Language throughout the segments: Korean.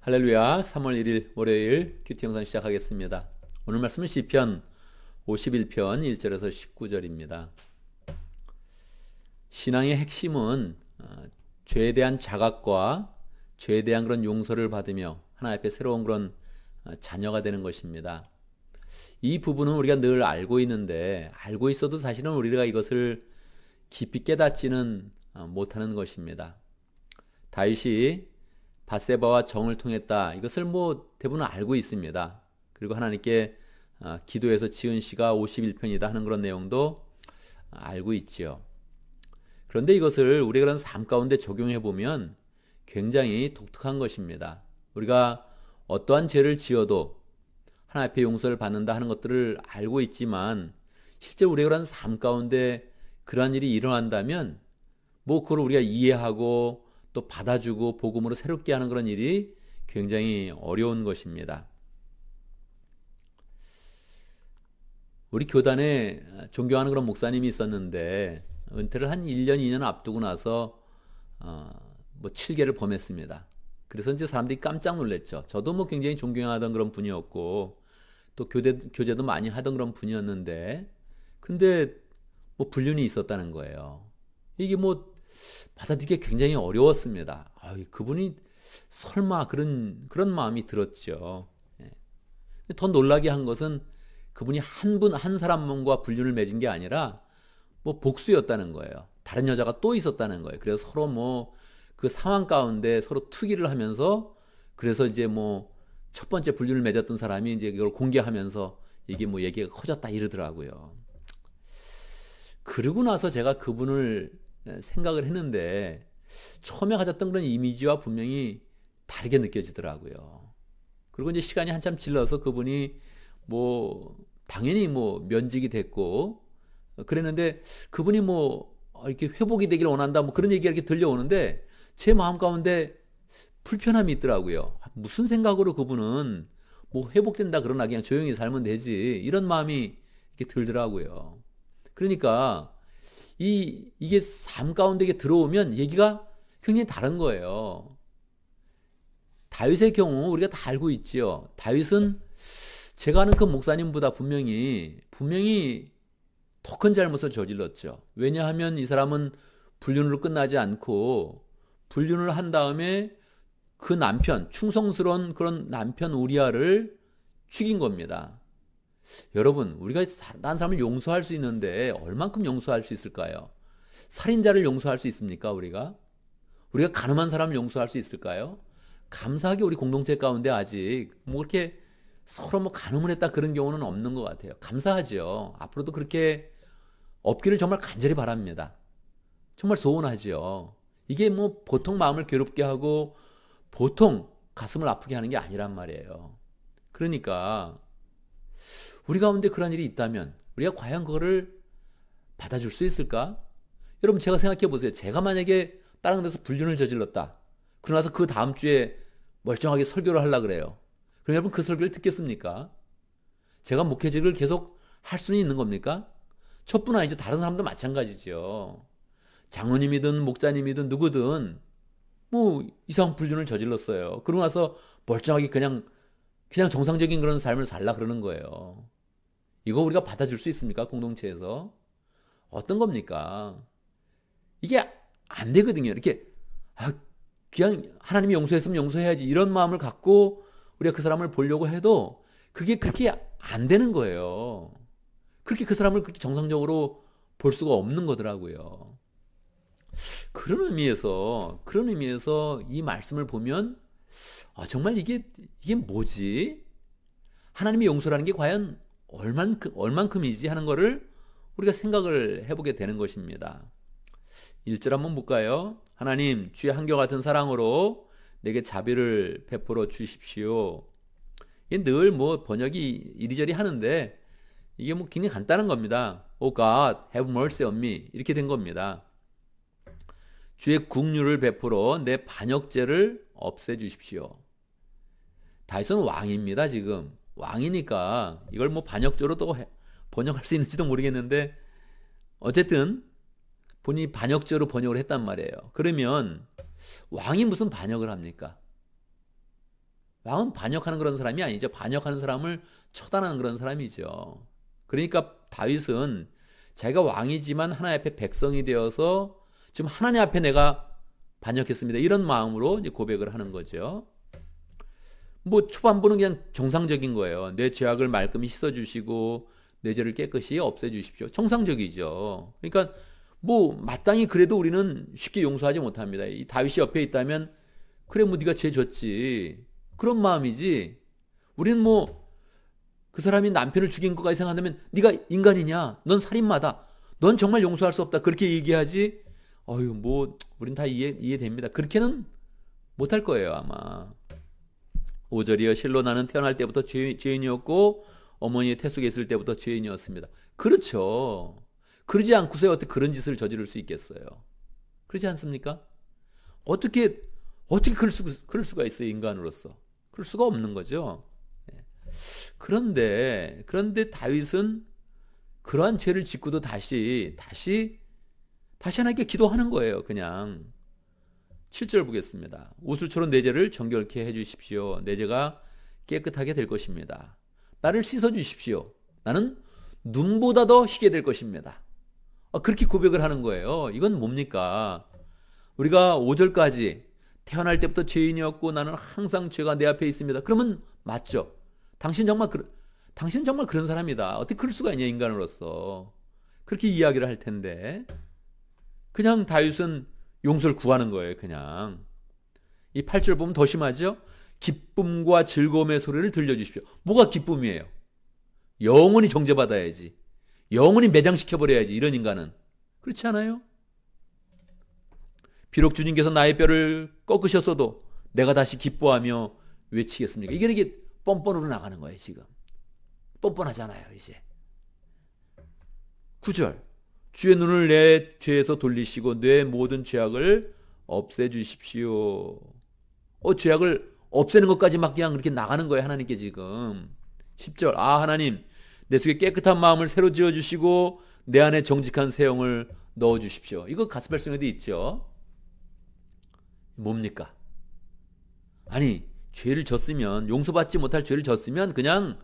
할렐루야. 3월 1일 월요일 큐티 영상 시작하겠습니다. 오늘 말씀은 시편 51편 1절에서 19절입니다. 신앙의 핵심은 죄에 대한 자각과 죄에 대한 그런 용서를 받으며 하나님 앞에 새로운 그런 자녀가 되는 것입니다. 이 부분은 우리가 늘 알고 있는데 알고 있어도 사실은 우리가 이것을 깊이 깨닫지는 못하는 것입니다. 다윗이 밧세바와 정을 통했다. 이것을 대부분 알고 있습니다. 그리고 하나님께 기도해서 지은 시가 51편이다 하는 그런 내용도 알고 있지요. 그런데 이것을 우리가 그런 삶 가운데 적용해 보면 굉장히 독특한 것입니다. 우리가 어떠한 죄를 지어도 하나님 앞에 용서를 받는다 하는 것들을 알고 있지만 실제 우리가 그런 삶 가운데 그러한 일이 일어난다면 그걸 우리가 이해하고 또 받아주고 복음으로 새롭게 하는 그런 일이 굉장히 어려운 것입니다. 우리 교단에 존경하는 그런 목사님이 있었는데 은퇴를 한 1년, 2년 앞두고 나서 7계를 범했습니다. 그래서 이제 사람들이 깜짝 놀랐죠. 저도 굉장히 존경하던 그런 분이었고 또 교제도 많이 하던 그런 분이었는데 근데 불륜이 있었다는 거예요. 이게 받아들이기 굉장히 어려웠습니다. 그분이 설마 그런 마음이 들었죠. 더 놀라게 한 것은 그분이 한 사람과 불륜을 맺은 게 아니라 복수였다는 거예요. 다른 여자가 또 있었다는 거예요. 그래서 서로 그 상황 가운데 서로 투기를 하면서 그래서 이제 첫 번째 불륜을 맺었던 사람이 이제 이걸 공개하면서 이게 얘기가 커졌다 이러더라고요. 그러고 나서 제가 그분을 생각을 했는데 처음에 가졌던 그런 이미지와 분명히 다르게 느껴지더라고요. 그리고 이제 시간이 한참 질러서 그분이 당연히 면직이 됐고 그랬는데 그분이 이렇게 회복이 되길 원한다 그런 얘기가 이렇게 들려오는데 제 마음 가운데 불편함이 있더라고요. 무슨 생각으로 그분은 회복된다 그러나 그냥 조용히 살면 되지 이런 마음이 이렇게 들더라고요. 그러니까 이게 삶 가운데 들어오면 얘기가 굉장히 다른 거예요. 다윗의 경우 우리가 다 알고 있지요. 다윗은 제가 아는 그 목사님보다 분명히 더 큰 잘못을 저질렀죠. 왜냐하면 이 사람은 불륜으로 끝나지 않고 불륜을 한 다음에 그 남편, 충성스러운 그런 남편 우리아를 죽인 겁니다. 여러분, 우리가 난 사람을 용서할 수 있는데 얼만큼 용서할 수 있을까요? 살인자를 용서할 수 있습니까? 우리가 가늠한 사람을 용서할 수 있을까요? 감사하게 우리 공동체 가운데 아직 그렇게 서로 가늠을 했다 그런 경우는 없는 것 같아요. 감사하죠. 앞으로도 그렇게 없기를 정말 간절히 바랍니다. 정말 소원하죠. 이게 보통 마음을 괴롭게 하고 보통 가슴을 아프게 하는 게 아니란 말이에요. 그러니까 우리 가운데 그런 일이 있다면 우리가 과연 그거를 받아줄 수 있을까? 여러분 제가 생각해 보세요. 제가 만약에 다른 데서 불륜을 저질렀다. 그러고 나서 그 다음 주에 멀쩡하게 설교를 하려고 그래요. 그럼 여러분 그 설교를 듣겠습니까? 제가 목회직을 계속 할 수는 있는 겁니까? 저뿐 아니죠. 다른 사람도 마찬가지죠. 장로님이든 목사님이든 누구든 이상 불륜을 저질렀어요. 그러고 나서 멀쩡하게 그냥 정상적인 그런 삶을 살라 그러는 거예요. 이거 우리가 받아줄 수 있습니까? 공동체에서. 어떤 겁니까? 이게 안 되거든요. 이렇게 그냥 하나님이 용서했으면 용서해야지 이런 마음을 갖고 우리가 그 사람을 보려고 해도 그게 그렇게 안 되는 거예요. 그렇게 그 사람을 그렇게 정상적으로 볼 수가 없는 거더라고요. 그런 의미에서 이 말씀을 보면 정말 이게 뭐지? 하나님의 용서라는 게 과연 얼만큼이지 하는 거를 우리가 생각을 해보게 되는 것입니다. 1절 한번 볼까요? 하나님 주의 한결같은 사랑으로 내게 자비를 베풀어 주십시오. 이게 늘 번역이 이리저리 하는데 이게 굉장히 간단한 겁니다. Oh God, have mercy on me 이렇게 된 겁니다. 주의 국류를 베풀어 내 반역죄를 없애주십시오. 다윗은 왕입니다. 지금 왕이니까 이걸 반역죄로 또 번역할 수 있는지도 모르겠는데 어쨌든 본인이 반역죄로 번역을 했단 말이에요. 그러면 왕이 무슨 반역을 합니까? 왕은 반역하는 그런 사람이 아니죠. 반역하는 사람을 처단하는 그런 사람이죠. 그러니까 다윗은 자기가 왕이지만 하나님 앞에 백성이 되어서 지금 하나님 앞에 내가 반역했습니다. 이런 마음으로 이제 고백을 하는 거죠. 뭐 초반부는 그냥 정상적인 거예요. 내 죄악을 말끔히 씻어주시고 내 죄를 깨끗이 없애주십시오. 정상적이죠. 그러니까 뭐 마땅히 그래도 우리는 쉽게 용서하지 못합니다. 이 다윗이 옆에 있다면 그래 뭐 네가 죄 졌지 그런 마음이지. 우리는 뭐 그 사람이 남편을 죽인 것까지 생각한다면 네가 인간이냐? 넌 살인마다. 넌 정말 용서할 수 없다. 그렇게 얘기하지. 어휴 뭐 우린 다 이해됩니다. 그렇게는 못할 거예요 아마. 5절이여 실로 나는 태어날 때부터 죄인이었고 어머니의 태속에 있을 때부터 죄인이었습니다. 그렇죠. 그러지 않고서 어떻게 그런 짓을 저지를 수 있겠어요. 그렇지 않습니까? 어떻게 그럴 수가 있어요 인간으로서. 그럴 수가 없는 거죠. 그런데 다윗은 그러한 죄를 짓고도 다시 하나님께 기도하는 거예요. 그냥 7절 보겠습니다. 우슬초로 내 죄를 정결케 해주십시오. 내 죄가 깨끗하게 될 것입니다. 나를 씻어주십시오. 나는 눈보다 더 희게 될 것입니다. 그렇게 고백을 하는 거예요. 이건 뭡니까? 우리가 5절까지 태어날 때부터 죄인이었고 나는 항상 죄가 내 앞에 있습니다. 그러면 맞죠. 당신 정말 그런 사람이다. 어떻게 그럴 수가 있냐 인간으로서. 그렇게 이야기를 할 텐데 그냥 다윗은 용서를 구하는 거예요. 그냥 이 8절 보면 더 심하죠. 기쁨과 즐거움의 소리를 들려주십시오. 뭐가 기쁨이에요? 영원히 정죄받아야지. 영원히 매장시켜버려야지. 이런 인간은. 그렇지 않아요? 비록 주님께서 나의 뼈를 꺾으셨어도 내가 다시 기뻐하며 외치겠습니까? 이게 뻔뻔으로 나가는 거예요. 지금 뻔뻔하잖아요. 이제 9절 주의 눈을 내 죄에서 돌리시고 내 모든 죄악을 없애주십시오. 죄악을 없애는 것까지 막 그냥 그렇게 나가는 거예요. 하나님께 지금 10절 하나님 내 속에 깨끗한 마음을 새로 지어주시고 내 안에 정직한 새 영을 넣어주십시오. 이거 가스펠송에도 있죠. 뭡니까? 아니 죄를 졌으면 용서받지 못할 죄를 졌으면 그냥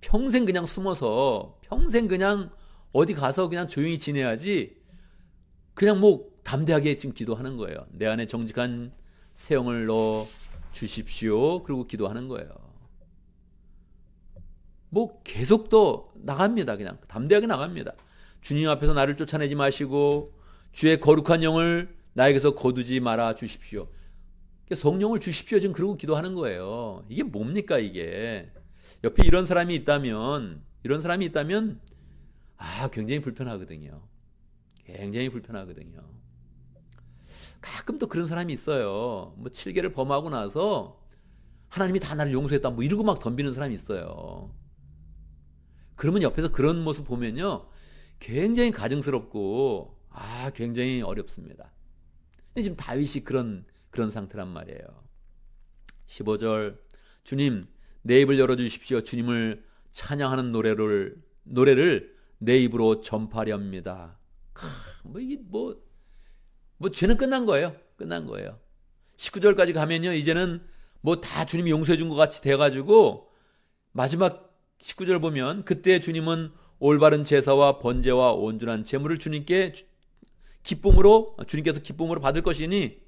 평생 그냥 숨어서 평생 그냥 어디 가서 그냥 조용히 지내야지. 그냥 뭐 담대하게 지금 기도하는 거예요. 내 안에 정직한 새 영을 넣어 주십시오. 그리고 기도하는 거예요. 뭐 계속 또 나갑니다. 그냥 담대하게 나갑니다. 주님 앞에서 나를 쫓아내지 마시고 주의 거룩한 영을 나에게서 거두지 말아 주십시오. 성령을 주십시오. 지금 그러고 기도하는 거예요. 이게 뭡니까 이게. 옆에 이런 사람이 있다면 굉장히 불편하거든요. 굉장히 불편하거든요. 가끔 또 그런 사람이 있어요. 뭐 7계를 범하고 나서 하나님이 다 나를 용서했다 뭐 이러고 막 덤비는 사람이 있어요. 그러면 옆에서 그런 모습 보면요. 굉장히 가증스럽고 굉장히 어렵습니다. 지금 다윗이 그런 상태란 말이에요. 15절 주님 내 입을 열어주십시오. 주님을 찬양하는 노래를 내 입으로 전파렵니다. 이게 죄는 끝난 거예요. 끝난 거예요. 19절까지 가면요. 이제는 뭐 다 주님이 용서해 준 것 같이 돼가지고 마지막 19절 보면 그때 주님은 올바른 제사와 번제와 온전한 제물을 주님께서 기쁨으로 받을 것이니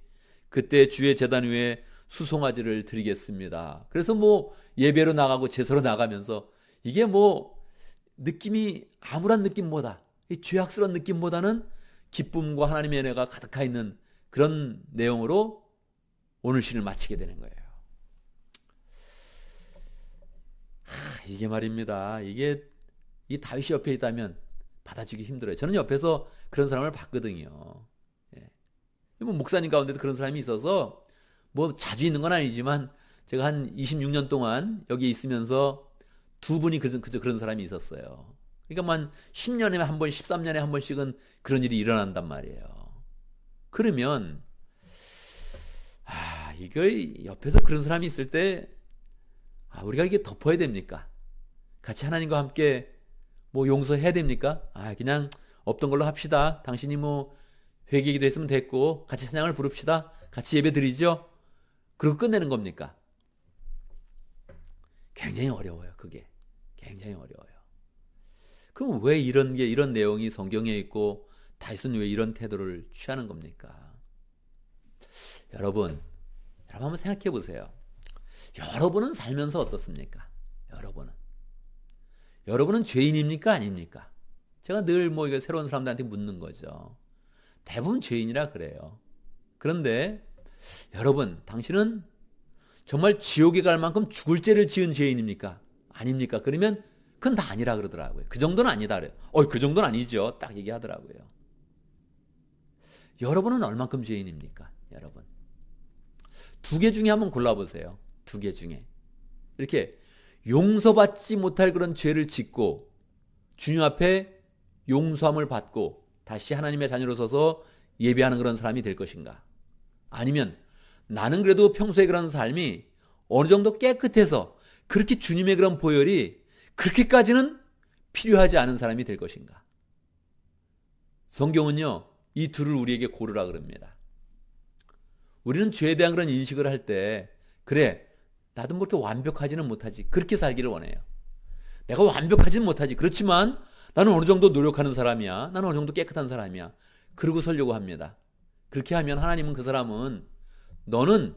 그때 주의 제단 위에 수송아지를 드리겠습니다. 그래서 뭐 예배로 나가고 제사로 나가면서 이게 뭐 느낌이 암울한 느낌보다 이 죄악스러운 느낌보다는 기쁨과 하나님의 은혜가 가득하 있는 그런 내용으로 오늘 시를 마치게 되는 거예요. 이게 말입니다. 이게 이 다윗이 옆에 있다면 받아주기 힘들어요. 저는 옆에서 그런 사람을 봤거든요. 뭐 목사님 가운데도 그런 사람이 있어서 뭐 자주 있는 건 아니지만 제가 한 26년 동안 여기 있으면서 두 분이 그저 그런 사람이 있었어요. 그러니까 한 10년에 한 번, 13년에 한 번씩은 그런 일이 일어난단 말이에요. 그러면 이거 옆에서 그런 사람이 있을 때 우리가 이게 덮어야 됩니까? 같이 하나님과 함께 뭐 용서해야 됩니까? 그냥 없던 걸로 합시다. 당신이 뭐 회개기도 했으면 됐고 같이 찬양을 부릅시다. 같이 예배 드리죠. 그리고 끝내는 겁니까? 굉장히 어려워요. 그게 굉장히 어려워요. 그럼 왜 이런 내용이 성경에 있고 다윗은 왜 이런 태도를 취하는 겁니까? 여러분 한번 생각해 보세요. 여러분은 살면서 어떻습니까? 여러분은 죄인입니까? 아닙니까? 제가 늘 이거 새로운 사람들한테 묻는 거죠. 대부분 죄인이라 그래요. 그런데 여러분, 당신은 정말 지옥에 갈 만큼 죽을 죄를 지은 죄인입니까? 아닙니까? 그러면 그건 다 아니라 그러더라고요. 그 정도는 아니다 그래요. 그 정도는 아니죠. 딱 얘기하더라고요. 여러분은 얼만큼 죄인입니까? 여러분. 2개 중에 한번 골라보세요. 2개 중에. 이렇게 용서받지 못할 그런 죄를 짓고 주님 앞에 용서함을 받고 다시 하나님의 자녀로 서서 예배하는 그런 사람이 될 것인가? 아니면 나는 그래도 평소에 그런 삶이 어느 정도 깨끗해서 그렇게 주님의 그런 보혈이 그렇게까지는 필요하지 않은 사람이 될 것인가? 성경은요, 이 둘을 우리에게 고르라 그럽니다. 우리는 죄에 대한 그런 인식을 할 때, 그래, 나도 뭐 이렇게 완벽하지는 못하지. 그렇게 살기를 원해요. 내가 완벽하지는 못하지. 그렇지만 나는 어느 정도 노력하는 사람이야. 나는 어느 정도 깨끗한 사람이야. 그러고 살려고 합니다. 그렇게 하면 하나님은 그 사람은 너는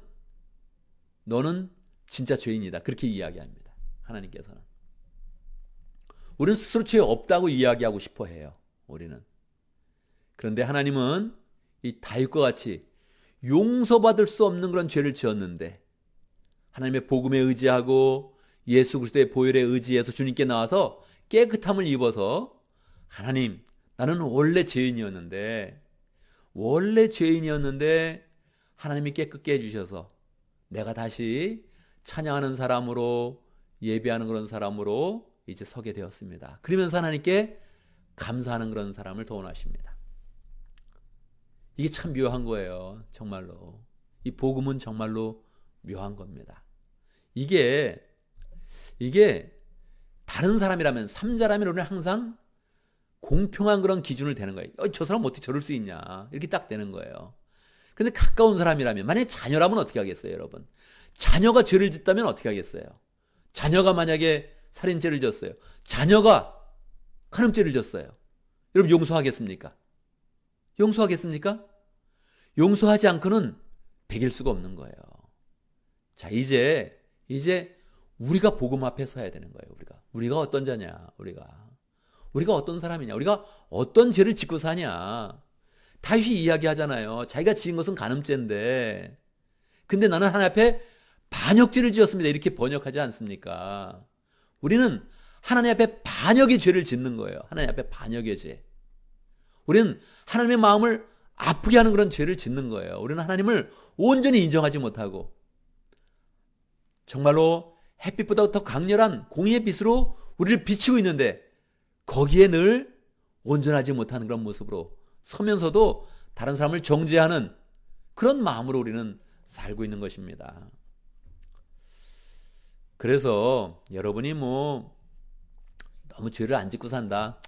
진짜 죄인이다. 그렇게 이야기합니다. 하나님께서는. 우리는 스스로 죄 없다고 이야기하고 싶어 해요. 우리는. 그런데 하나님은 이 다윗과 같이 용서받을 수 없는 그런 죄를 지었는데 하나님의 복음에 의지하고 예수 그리스도의 보혈에 의지해서 주님께 나와서 깨끗함을 입어서 하나님, 나는 원래 죄인이었는데 하나님이 깨끗게 해주셔서 내가 다시 찬양하는 사람으로 예배하는 그런 사람으로 이제 서게 되었습니다. 그러면서 하나님께 감사하는 그런 사람을 더 원하십니다. 이게 참 묘한 거예요. 정말로. 이 복음은 정말로 묘한 겁니다. 이게 다른 사람이라면, 삼자라면 우리는 항상 공평한 그런 기준을 대는 거예요. 저 사람 어떻게 저럴 수 있냐. 이렇게 딱 되는 거예요. 근데 가까운 사람이라면, 만약에 자녀라면 어떻게 하겠어요, 여러분? 자녀가 죄를 짓다면 어떻게 하겠어요? 자녀가 만약에 살인죄를 졌어요. 자녀가 간음죄를 졌어요. 여러분 용서하겠습니까? 용서하지 않고는 배길 수가 없는 거예요. 자, 이제 우리가 복음 앞에 서야 되는 거예요. 우리가 어떤 자냐? 우리가 어떤 사람이냐? 우리가 어떤 죄를 짓고 사냐? 다윗이 이야기하잖아요. 자기가 지은 것은 간음죄인데, 근데 나는 하나님 앞에 반역죄를 지었습니다. 이렇게 번역하지 않습니까? 우리는 하나님 앞에 반역의 죄를 짓는 거예요. 하나님 앞에 반역의 죄. 우리는 하나님의 마음을 아프게 하는 그런 죄를 짓는 거예요. 우리는 하나님을 온전히 인정하지 못하고 정말로 햇빛보다 더 강렬한 공의의 빛으로 우리를 비추고 있는데 거기에 늘 온전하지 못하는 그런 모습으로 서면서도 다른 사람을 정죄하는 그런 마음으로 우리는 살고 있는 것입니다. 그래서 여러분이 너무 죄를 안 짓고 산다.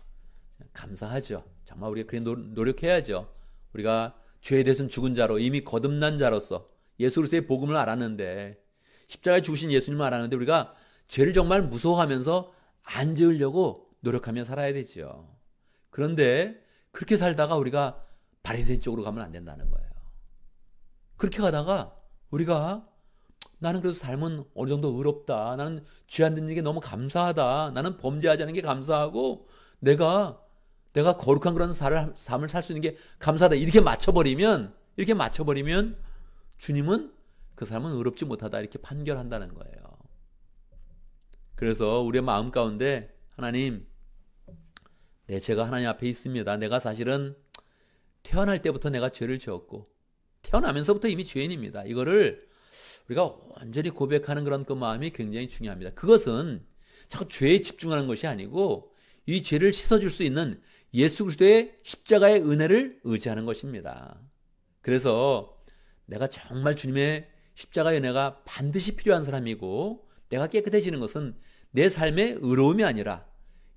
감사하죠. 정말 우리가 그래 노력해야죠. 우리가 죄에 대해서는 죽은 자로 이미 거듭난 자로서 예수 그리스도의 복음을 알았는데 십자가에 죽으신 예수님을 알았는데 우리가 죄를 정말 무서워하면서 안 지으려고 노력하며 살아야 되죠. 그런데 그렇게 살다가 우리가 바리새인 쪽으로 가면 안 된다는 거예요. 그렇게 가다가 우리가 나는 그래도 삶은 어느 정도 의롭다. 나는 죄 안 짓는 게 너무 감사하다. 나는 범죄하지 않은 게 감사하고 내가 거룩한 그런 삶을 살 수 있는 게 감사하다. 이렇게 맞춰버리면 주님은 그 사람은 의롭지 못하다. 이렇게 판결한다는 거예요. 그래서 우리의 마음 가운데 하나님, 내 죄가 하나님 앞에 있습니다. 내가 사실은 태어날 때부터 내가 죄를 지었고 태어나면서부터 이미 죄인입니다. 이거를 우리가 완전히 고백하는 그런 그 마음이 굉장히 중요합니다. 그것은 자꾸 죄에 집중하는 것이 아니고 이 죄를 씻어줄 수 있는 예수 그리스도의 십자가의 은혜를 의지하는 것입니다. 그래서 내가 정말 주님의 십자가의 은혜가 반드시 필요한 사람이고 내가 깨끗해지는 것은 내 삶의 의로움이 아니라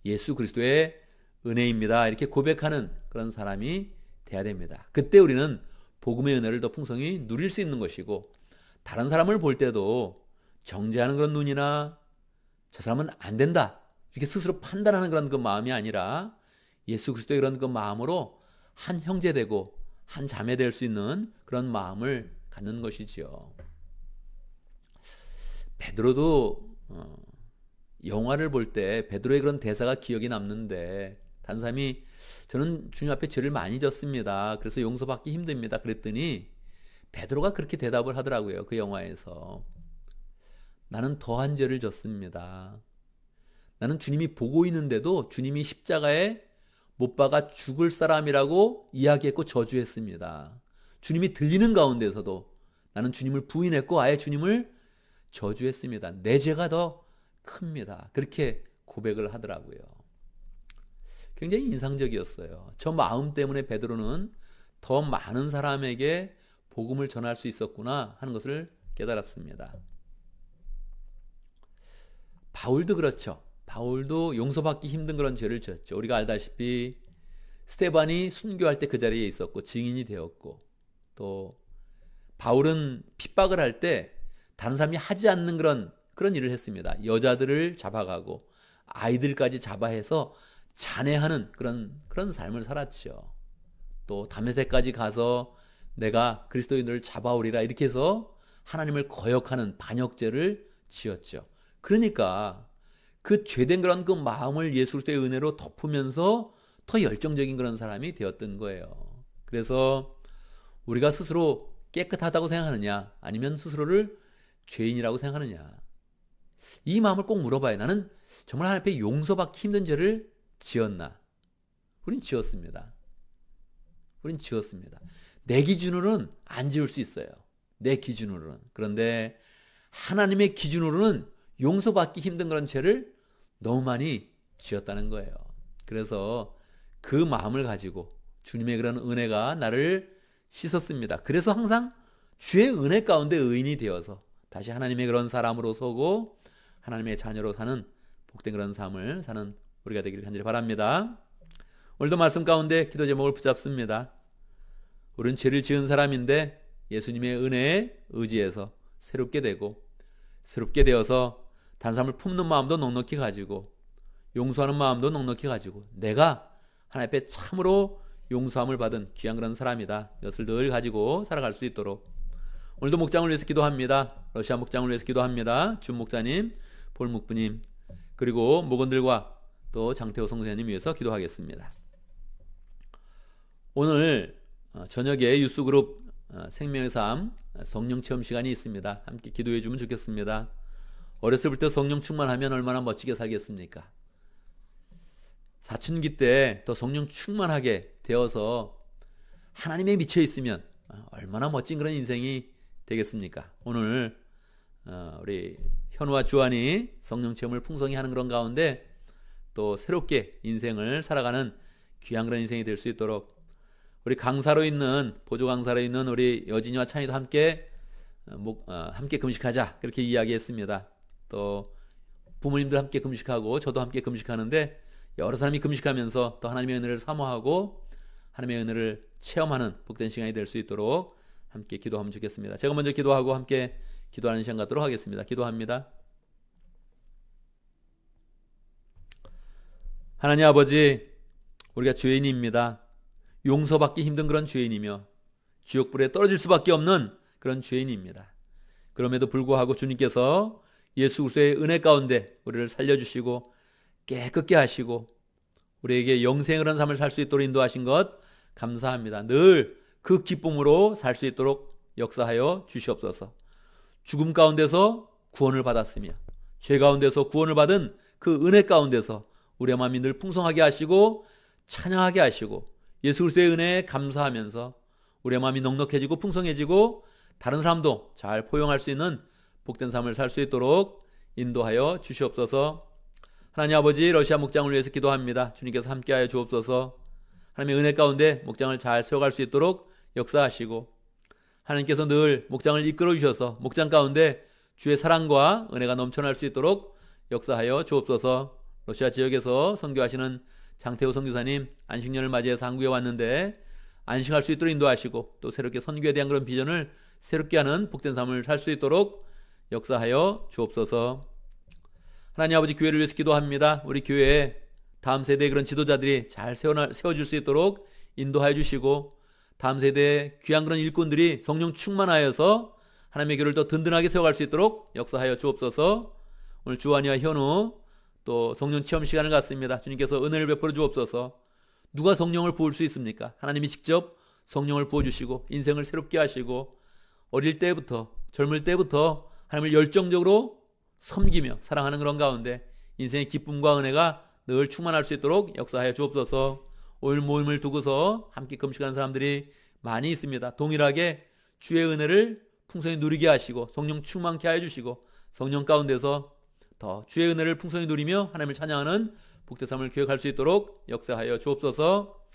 예수 그리스도의 은혜입니다. 이렇게 고백하는 그런 사람이 돼야 됩니다. 그때 우리는 복음의 은혜를 더 풍성히 누릴 수 있는 것이고 다른 사람을 볼 때도 정죄하는 그런 눈이나 저 사람은 안 된다, 이렇게 스스로 판단하는 그런 그 마음이 아니라 예수 그리스도의 그런 그 마음으로 한 형제 되고 한 자매 될 수 있는 그런 마음을 갖는 것이지요. 베드로도 영화를 볼 때 베드로의 그런 대사가 기억이 남는데, 다른 사람이 저는 주님 앞에 죄를 많이 졌습니다, 그래서 용서받기 힘듭니다, 그랬더니 베드로가 그렇게 대답을 하더라고요. 그 영화에서 나는 더한 죄를 졌습니다. 나는 주님이 보고 있는데도 주님이 십자가에 못 박아 죽을 사람이라고 이야기했고 저주했습니다. 주님이 들리는 가운데서도 나는 주님을 부인했고 아예 주님을 저주했습니다. 내 죄가 더 큽니다. 그렇게 고백을 하더라고요. 굉장히 인상적이었어요. 저 마음 때문에 베드로는 더 많은 사람에게 복음을 전할 수 있었구나 하는 것을 깨달았습니다. 바울도 그렇죠. 바울도 용서받기 힘든 그런 죄를 지었죠. 우리가 알다시피 스데반이 순교할 때 그 자리에 있었고 증인이 되었고, 또 바울은 핍박을 할 때 다른 사람이 하지 않는 그런 일을 했습니다. 여자들을 잡아가고 아이들까지 잡아해서 잔해하는 그런 삶을 살았죠. 또 다메섹까지 가서 내가 그리스도인들을 잡아오리라 이렇게 해서 하나님을 거역하는 반역죄를 지었죠. 그러니까 그 죄된 그런 그 마음을 예수 그리스도의 은혜로 덮으면서 더 열정적인 그런 사람이 되었던 거예요. 그래서 우리가 스스로 깨끗하다고 생각하느냐, 아니면 스스로를 죄인이라고 생각하느냐, 이 마음을 꼭 물어봐요. 나는 정말 하나님 앞에 용서받기 힘든 죄를 지었나? 우린 지었습니다. 우린 지었습니다. 내 기준으로는 안 지을 수 있어요. 내 기준으로는. 그런데 하나님의 기준으로는 용서받기 힘든 그런 죄를 너무 많이 지었다는 거예요. 그래서 그 마음을 가지고 주님의 그런 은혜가 나를 씻었습니다. 그래서 항상 주의 은혜 가운데 의인이 되어서 다시 하나님의 그런 사람으로 서고 하나님의 자녀로 사는 복된 그런 삶을 사는 우리가 되기를 간절히 바랍니다. 오늘도 말씀 가운데 기도 제목을 붙잡습니다. 우리는 죄를 지은 사람인데 예수님의 은혜에 의지해서 새롭게 되고, 새롭게 되어서 단사함을 품는 마음도 넉넉히 가지고, 용서하는 마음도 넉넉히 가지고, 내가 하나님 앞에 참으로 용서함을 받은 귀한 그런 사람이다, 이것을 늘 가지고 살아갈 수 있도록 오늘도 목장을 위해서 기도합니다. 러시아 목장을 위해서 기도합니다. 준 목사님, 볼 목부님, 그리고 목원들과 또 장태호 성사님 위해서 기도하겠습니다. 오늘 저녁에 유스그룹 생명의 삶 성령 체험 시간이 있습니다. 함께 기도해 주면 좋겠습니다. 어렸을 때 성령 충만하면 얼마나 멋지게 살겠습니까? 사춘기 때 더 성령 충만하게 되어서 하나님에 미쳐 있으면 얼마나 멋진 그런 인생이 되겠습니까? 오늘 우리 현우와 주한이 성령 체험을 풍성히 하는 그런 가운데 또 새롭게 인생을 살아가는 귀한 그런 인생이 될 수 있도록 우리 강사로 있는, 보조 강사로 있는 우리 여진이와 찬이도 함께 금식하자, 그렇게 이야기했습니다. 또 부모님들 함께 금식하고 저도 함께 금식하는데 여러 사람이 금식하면서 또 하나님의 은혜를 사모하고 하나님의 은혜를 체험하는 복된 시간이 될 수 있도록 함께 기도하면 좋겠습니다. 제가 먼저 기도하고 함께 기도하는 시간 갖도록 하겠습니다. 기도합니다. 하나님 아버지, 우리가 죄인입니다. 용서받기 힘든 그런 죄인이며 지옥불에 떨어질 수밖에 없는 그런 죄인입니다. 그럼에도 불구하고 주님께서 예수 그리스도의 은혜 가운데 우리를 살려주시고 깨끗게 하시고 우리에게 영생을 한 삶을 살 수 있도록 인도하신 것 감사합니다. 늘 그 기쁨으로 살 수 있도록 역사하여 주시옵소서. 죽음 가운데서 구원을 받았으며 죄 가운데서 구원을 받은 그 은혜 가운데서 우리의 마음이 늘 풍성하게 하시고 찬양하게 하시고 예수 그리스도의 은혜에 감사하면서 우리의 마음이 넉넉해지고 풍성해지고 다른 사람도 잘 포용할 수 있는 복된 삶을 살 수 있도록 인도하여 주시옵소서. 하나님 아버지, 러시아 목장을 위해서 기도합니다. 주님께서 함께하여 주옵소서. 하나님의 은혜 가운데 목장을 잘 세워갈 수 있도록 역사하시고 하나님께서 늘 목장을 이끌어 주셔서 목장 가운데 주의 사랑과 은혜가 넘쳐날 수 있도록 역사하여 주옵소서. 러시아 지역에서 선교하시는 장태호 선교사님, 안식년을 맞이해서 한국에 왔는데 안식할 수 있도록 인도하시고 또 새롭게 선교에 대한 그런 비전을 새롭게 하는 복된 삶을 살 수 있도록 역사하여 주옵소서. 하나님 아버지, 교회를 위해서 기도합니다. 우리 교회에 다음 세대의 그런 지도자들이 잘 세워질 수 있도록 인도하여 주시고, 다음 세대의 귀한 그런 일꾼들이 성령 충만하여서 하나님의 교회를 더 든든하게 세워갈 수 있도록 역사하여 주옵소서. 오늘 주환이와 현우 또 성령 체험 시간을 갖습니다. 주님께서 은혜를 베풀어 주옵소서. 누가 성령을 부을 수 있습니까? 하나님이 직접 성령을 부어주시고 인생을 새롭게 하시고, 어릴 때부터, 젊을 때부터 하나님을 열정적으로 섬기며 사랑하는 그런 가운데 인생의 기쁨과 은혜가 늘 충만할 수 있도록 역사하여 주옵소서. 오늘 모임을 두고서 함께 금식하는 사람들이 많이 있습니다. 동일하게 주의 은혜를 풍성히 누리게 하시고 성령 충만케 하여 주시고, 성령 가운데서 더 주의 은혜를 풍성히 누리며 하나님을 찬양하는 복되삼을 기억할 수 있도록 역사하여 주옵소서.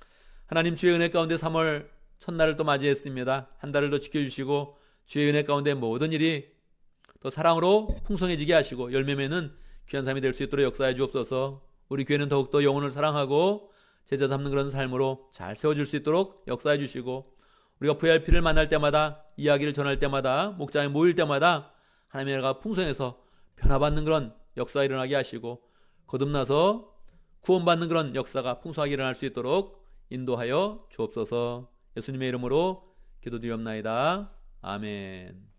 하나님, 주의 은혜 가운데 3월 첫날을 또 맞이했습니다. 한 달을 더 지켜주시고 주의 은혜 가운데 모든 일이 또 사랑으로 풍성해지게 하시고 열매 맺는 귀한 삶이 될 수 있도록 역사해 주옵소서. 우리 교회는 더욱더 영혼을 사랑하고 제자 삼는 그런 삶으로 잘 세워질 수 있도록 역사해 주시고, 우리가 VIP를 만날 때마다, 이야기를 전할 때마다, 목장에 모일 때마다 하나님의 은혜가 풍성해서 변화받는 그런 역사가 일어나게 하시고, 거듭나서 구원받는 그런 역사가 풍성하게 일어날 수 있도록 인도하여 주옵소서. 예수님의 이름으로 기도드리옵나이다. 아멘.